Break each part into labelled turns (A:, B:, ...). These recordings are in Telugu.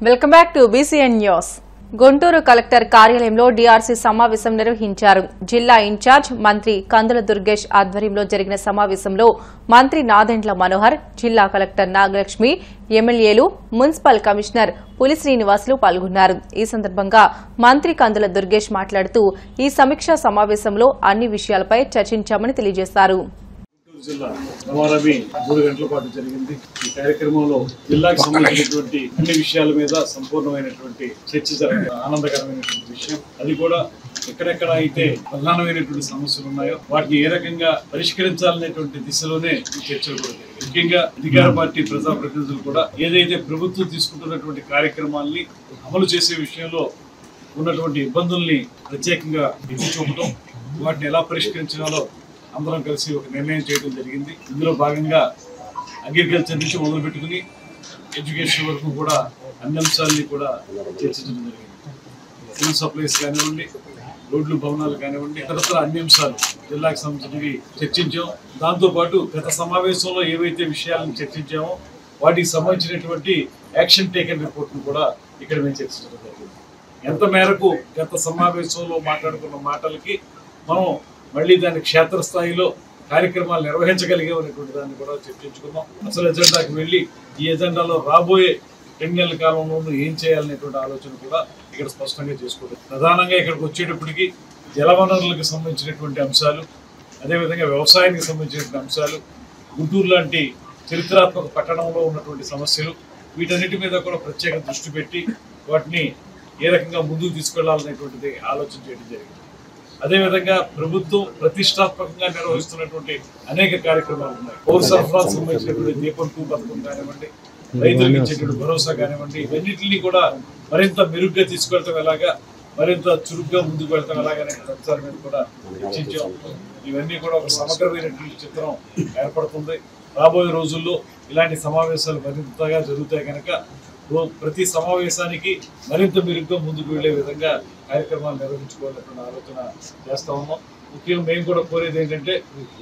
A: Welcome back to BCN news. Guntur collector కార్యాలయంలో డీఆర్సీ సమావేశం నిర్వహించారు. జిల్లా ఇన్ఛార్జ్ మంత్రి కందుల దుర్గేష్ ఆధ్వర్యంలో జరిగిన సమావేశంలో మంత్రి నాదెండ్ల మనోహర్, జిల్లా కలెక్టర్ నాగలక్ష్మి, ఎమ్మెల్యేలు, మున్సిపల్ కమిషనర్ పులి శ్రీనివాసులు పాల్గొన్నారు. ఈ సందర్భంగా మంత్రి కందుల దుర్గేష్ మాట్లాడుతూ ఈ సమీక్షా సమావేశంలో అన్ని విషయాలపై చర్చించామని తెలియజేశారు.
B: జిల్లా సమావేశం 3 గంటల పాటు జరిగింది. ఈ కార్యక్రమంలో జిల్లాకు సంబంధించినటువంటి అన్ని విషయాల మీద సంపూర్ణమైనటువంటి చర్చ జరగడం ఆనందకరమైనటువంటి విషయం. అది కూడా ఎక్కడెక్కడ అయితే ప్రధానమైనటువంటి సమస్యలు ఉన్నాయో వాటిని ఏ రకంగా పరిష్కరించాలనేటువంటి దిశలోనే ఈ చర్చలు కూడా జరిగాయి. ముఖ్యంగా అధికార పార్టీ ప్రజాప్రతినిధులు కూడా ఏదైతే ప్రభుత్వం తీసుకుంటున్నటువంటి కార్యక్రమాల్ని అమలు చేసే విషయంలో ఉన్నటువంటి ఇబ్బందుల్ని ప్రత్యేకంగా ఎత్తి చూపడం, వాటిని ఎలా పరిష్కరించాలో అందరం కలిసి ఒక నిర్ణయం చేయడం జరిగింది. ఇందులో భాగంగా అగ్రికల్చర్ నుంచి మొదలు పెట్టుకుని ఎడ్యుకేషన్ వరకు కూడా అన్ని అంశాలని కూడా చర్చించడం జరిగింది. సివిల్ సప్లైస్ కానివ్వండి, రోడ్లు, భవనాలు కానివ్వండి, ఇతరత్ర అన్ని అంశాలు జిల్లాకు సంబంధించినవి చర్చించాం. దాంతోపాటు గత సమావేశంలో ఏవైతే విషయాలను చర్చించామో వాటికి సంబంధించినటువంటి యాక్షన్ టేకన్ రిపోర్ట్ను కూడా ఇక్కడ మేము చర్చించడం జరిగింది. ఎంత మేరకు గత సమావేశంలో మాట్లాడుకున్న మాటలకి మనం మళ్ళీ దాన్ని క్షేత్రస్థాయిలో కార్యక్రమాలు నిర్వహించగలిగేటువంటి దాన్ని కూడా చర్చించుకున్నాం. అసలు ఎజెండాకి వెళ్ళి ఈ ఎజెండాలో రాబోయే 2 నెలల కాలంలో ఏం చేయాలనేటువంటి ఆలోచన కూడా ఇక్కడ స్పష్టంగా చేసుకోవడం. ప్రధానంగా ఇక్కడికి వచ్చేటప్పటికి జలవనరులకు సంబంధించినటువంటి అంశాలు, అదేవిధంగా వ్యవసాయానికి సంబంధించినటువంటి అంశాలు, గుంటూరు లాంటి చరిత్రాత్మక పట్టణంలో ఉన్నటువంటి సమస్యలు, వీటన్నిటి మీద కూడా ప్రత్యేక దృష్టి పెట్టి వాటిని ఏ రకంగా ముందుకు తీసుకెళ్లాలనేటువంటిది ఆలోచన చేయడం జరిగింది. అదేవిధంగా ప్రభుత్వం ప్రతిష్టాత్మకంగా నిర్వహిస్తున్నటువంటి అనేక కార్యక్రమాలు ఉన్నాయి. పౌర సరఫరాకు సంబంధించినటువంటి దీపం 2 పథకం కానివ్వండి, రైతులకు ఇచ్చేటువంటి భరోసా కానివ్వండి, ఇవన్నింటినీ కూడా మరింత మెరుగ్గా తీసుకెళ్తాం ఎలాగా, మరింత చురుగ్గా ముందుకు వెళ్తాం ఎలాగనే అంశాల మీద కూడా చర్చించాం. ఇవన్నీ కూడా ఒక సమగ్రమైనటువంటి చిత్రం ఏర్పడుతుంది. రాబోయే రోజుల్లో ఇలాంటి సమావేశాలు మరింతగా జరుగుతాయి కనుక ప్రతి సమావేశానికి మరింత మెరుగ్గా ముందుకు వెళ్లే విధంగా కార్యక్రమాలు నిర్వహించుకోవాలన్న ఆలోచన చేస్తా ఉన్నాం. ముఖ్యంగా మేము కూడా కోరేది ఏంటంటే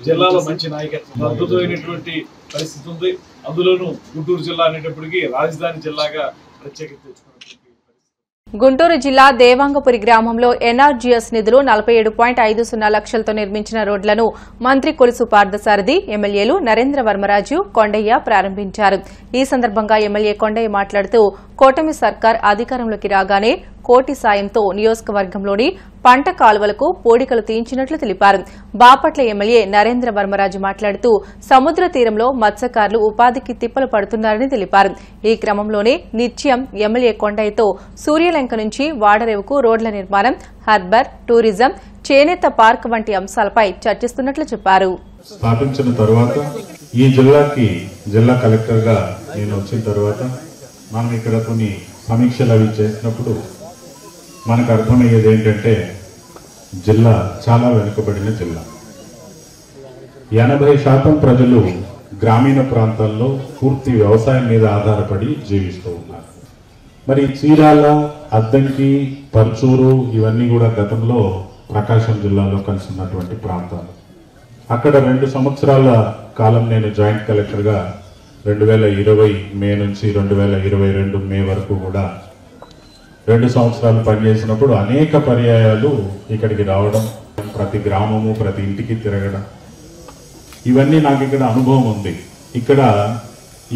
B: జిల్లాలో మంచి నాయకత్వం, అద్భుతమైనటువంటి పరిస్థితి ఉంది. అందులోనూ గుంటూరు జిల్లా అనేటప్పటికీ రాజధాని జిల్లాగా ప్రత్యేకత తెచ్చుకున్నటువంటి.
A: గుంటూరు జిల్లా దేవాంగపురి గ్రామంలో ఎన్ఆర్జీఎస్ నిధులు 47.50 లక్షలతో నిర్మించిన రోడ్లను మంత్రి కొలుసు పార్థసారథి, ఎమ్మెల్యేలు నరేంద్ర వర్మరాజు, కొండయ్య ప్రారంభించారు. ఈ సందర్భంగా ఎమ్మెల్యే కొండయ్య మాట్లాడుతూ కూటమి సర్కార్ అధికారంలోకి రాగానే కోటి సాయంతో నియోజకవర్గంలోని పంట కాలువలకు పూడికలు తీయించినట్లు తెలిపారు. బాపట్ల ఎమ్మెల్యే నరేంద్ర వర్మరాజు మాట్లాడుతూ సముద్ర తీరంలో మత్స్యకారులు ఉపాధికి తిప్పలు పడుతున్నారని తెలిపారు. ఈ క్రమంలోనే నిత్యం ఎమ్మెల్యే కొండయ్యతో సూర్యలంక నుంచి వాడరేవుకు రోడ్ల నిర్మాణం, హార్బర్, టూరిజం, చేనేత పార్క్ వంటి అంశాలపై చర్చిస్తున్నట్లు చెప్పారు.
C: స్థాపించిన తర్వాత ఈ జిల్లాకి జిల్లా కలెక్టర్ గా నేను వచ్చిన తర్వాత మనం ఇక్కడ కొన్ని సమీక్షలు అవి చేసినప్పుడు మనకు అర్థమయ్యేది ఏంటంటే జిల్లా చాలా వెనుకబడిన జిల్లా. 80% ప్రజలు గ్రామీణ ప్రాంతాల్లో పూర్తి వ్యవసాయం మీద ఆధారపడి జీవిస్తూ ఉన్నారు. మరి చీరాల, అద్దంకి, పర్చూరు ఇవన్నీ కూడా గతంలో ప్రకాశం జిల్లాలో కలిసి ఉన్నటువంటి ప్రాంతాలు. అక్కడ 2 సంవత్సరాల కాలం నేను జాయింట్ కలెక్టర్గా 2020 మే నుంచి 2022 మే వరకు కూడా 2 సంవత్సరాలు పనిచేసినప్పుడు అనేక పర్యాయాలు ఇక్కడికి రావడం, ప్రతి గ్రామము ప్రతి ఇంటికి తిరగడం, ఇవన్నీ నాకు ఇక్కడ అనుభవం ఉంది. ఇక్కడ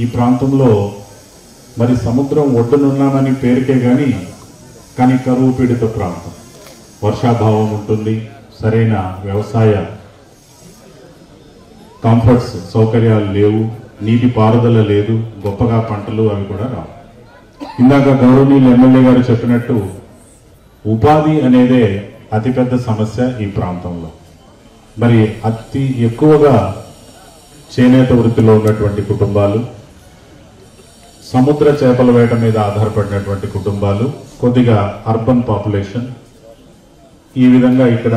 C: ఈ ప్రాంతంలో మరి సముద్రం ఒడ్డునున్నామని పేరుకే కానీ కరువు పీడిత ప్రాంతం, వర్షాభావం ఉంటుంది, సరైన వ్యవసాయ కంఫర్ట్స్ సౌకర్యాలు లేవు, నీటి పారుదల లేదు, గొప్పగా పంటలు అవి కూడా రావు. ఇందాక గౌరవనీయులు ఎమ్మెల్యే గారు చెప్పినట్టు ఉపాధి అనేదే అతిపెద్ద సమస్య ఈ ప్రాంతంలో. మరి అతి ఎక్కువగా చేనేత వృత్తిలో ఉన్నటువంటి కుటుంబాలు, సముద్ర చేపల వేట మీద ఆధారపడినటువంటి కుటుంబాలు, కొద్దిగా అర్బన్ పాపులేషన్ ఈ విధంగా ఇక్కడ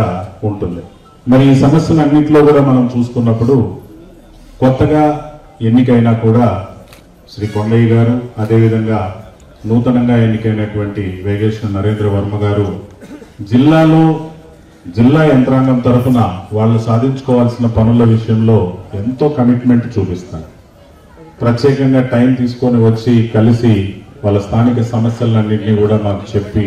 C: ఉంటుంది. మరి ఈ సమస్యలన్నింటిలో కూడా మనం చూసుకున్నప్పుడు కొత్తగా ఎన్నికైనా కూడా శ్రీ కొండయ్య గారు, అదేవిధంగా నూతనంగా ఎన్నికైనటువంటి వేగేశ్వర నరేంద్ర వర్మ గారు జిల్లాలో జిల్లా యంత్రాంగం తరఫున వాళ్ళు సాధించుకోవాల్సిన పనుల విషయంలో ఎంతో కమిట్మెంట్ చూపిస్తారు. ప్రత్యేకంగా టైం తీసుకొని వచ్చి కలిసి వాళ్ళ స్థానిక సమస్యలన్నింటినీ కూడా మాకు చెప్పి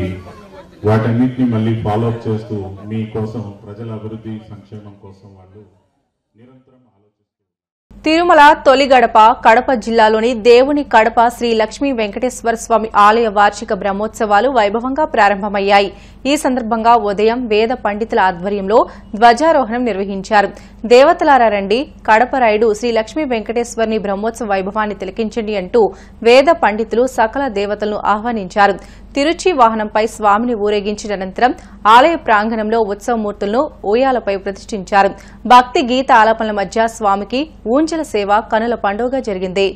C: వాటన్నిటిని మళ్ళీ ఫాలోఅప్ చేస్తూ మీకోసం ప్రజల అభివృద్ధి సంక్షేమం కోసం వాళ్ళు నిరంతరం
A: తిరుమల తొలి గడప కడప జిల్లాలోని దేవుని కడప శ్రీ లక్ష్మీ వెంకటేశ్వర స్వామి ఆలయ వార్షిక బ్రహ్మోత్సవాలు వైభవంగా ప్రారంభమయ్యాయి. ఈ సందర్భంగా ఉదయం వేద పండితుల ఆధ్వర్యంలో ధ్వజారోహణం నిర్వహించారు. దేవతలారా రండి, కడప రాయుడు శ్రీ లక్ష్మీ వెంకటేశ్వరుని బ్రహ్మోత్సవ వైభవాన్ని తిలకించండి అంటూ వేద పండితులు సకల దేవతలను ఆహ్వానించారు. తిరుచి వాహనంపై స్వామిని ఊరేగించిన అనంతరం ఆలయ ప్రాంగణంలో ఉత్సవమూర్తులను ఊయాలపై ప్రతిష్ఠించారు. భక్తి గీత ఆలాపనల మధ్య స్వామికి ఊంజల సేవ కనుల పండుగగా జరిగింది.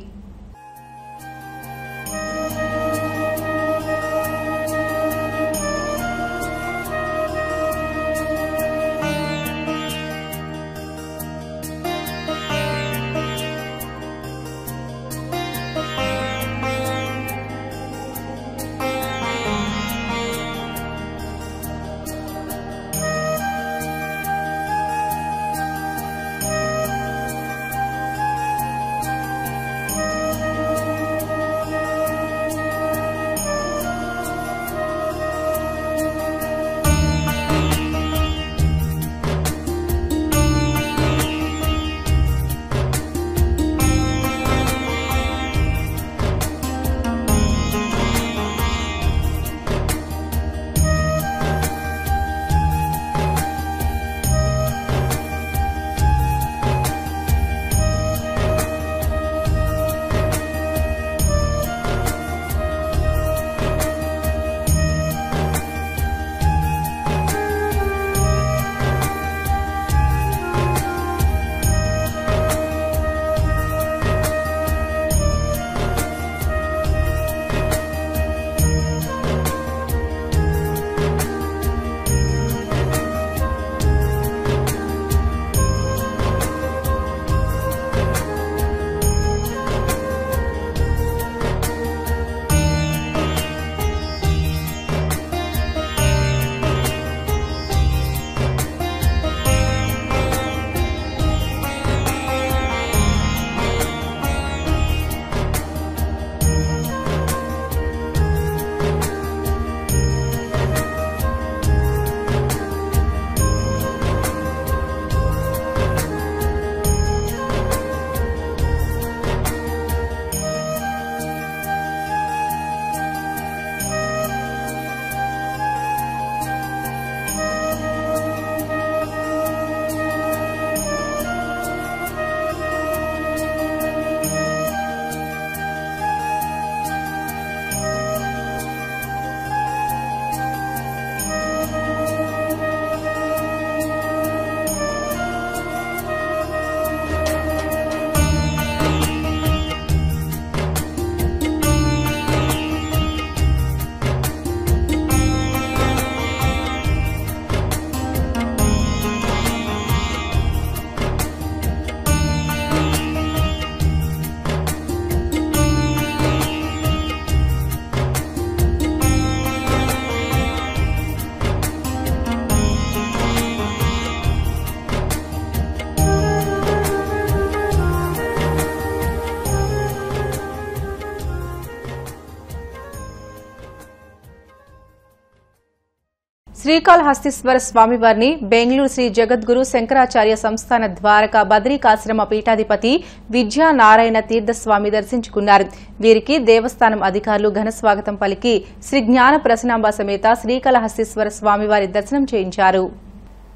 A: శ్రీకాళహస్తీశ్వర స్వామివారిని బెంగళూరు శ్రీ జగద్గురు శంకరాచార్య సంస్థాన ద్వారకా బద్రికాశ్రమ పీఠాధిపతి విద్యానారాయణ తీర్థస్వామి దర్శించుకున్నారు. వీరికి దేవస్థానం అధికారులు ఘన స్వాగతం పలికి శ్రీ జ్ఞాన ప్రసన్నాంబ సమేత శ్రీకాళహస్తీశ్వర స్వామివారి దర్శనం చేయించారు.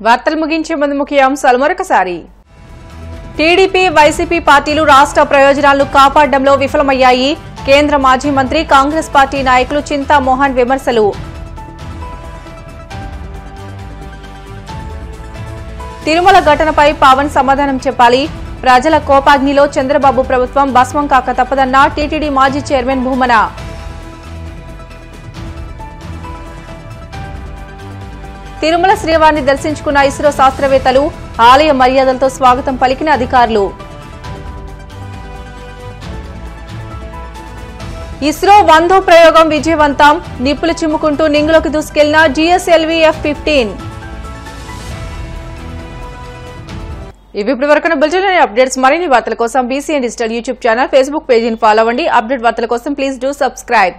A: వార్తలు ముగించే ముందు ముఖ్యాంశాలు మరొకసారి. టీడీపీ వైసీపీ పార్టీలు రాష్ట్ర ప్రయోజనాలను కాపాడడంలో విఫలమయ్యాయి. కేంద్ర మాజీ మంత్రి కాంగ్రెస్ పార్టీ నాయకులు చింతామోహన్ విమర్శలు. తిరుమల ఘటనపై పవన్ సమాధానం చెప్పాలి. ప్రజల కోపాగ్నిలో చంద్రబాబు ప్రభుత్వం భస్మం కాక తప్పదన్న టీటీడీ మాజీ చైర్మన్ భూమన. తిరుమల శ్రీవారిని దర్శించుకున్న ఇస్రో శాస్త్రవేత్తలు, ఆలయ మర్యాదలతో స్వాగతం పలికిన అధికారులు. ఇస్రో 100వ ప్రయోగం విజయవంతం. నిప్పులు చిమ్ముకుంటూ నింగులోకి దూసుకెళ్లిన GSLV F-15. ఇవి ఇప్పటి వరకు బులెటిన్ అప్డేట్స్. మరిన్ని వార్తల కోసం BCN digital YouTube channel, Facebook పేజీని ఫాలో అవ్వండి. అప్డేట్ వార్తల కోసం ప్లీజ్ డూ సబ్స్క్రైబ్.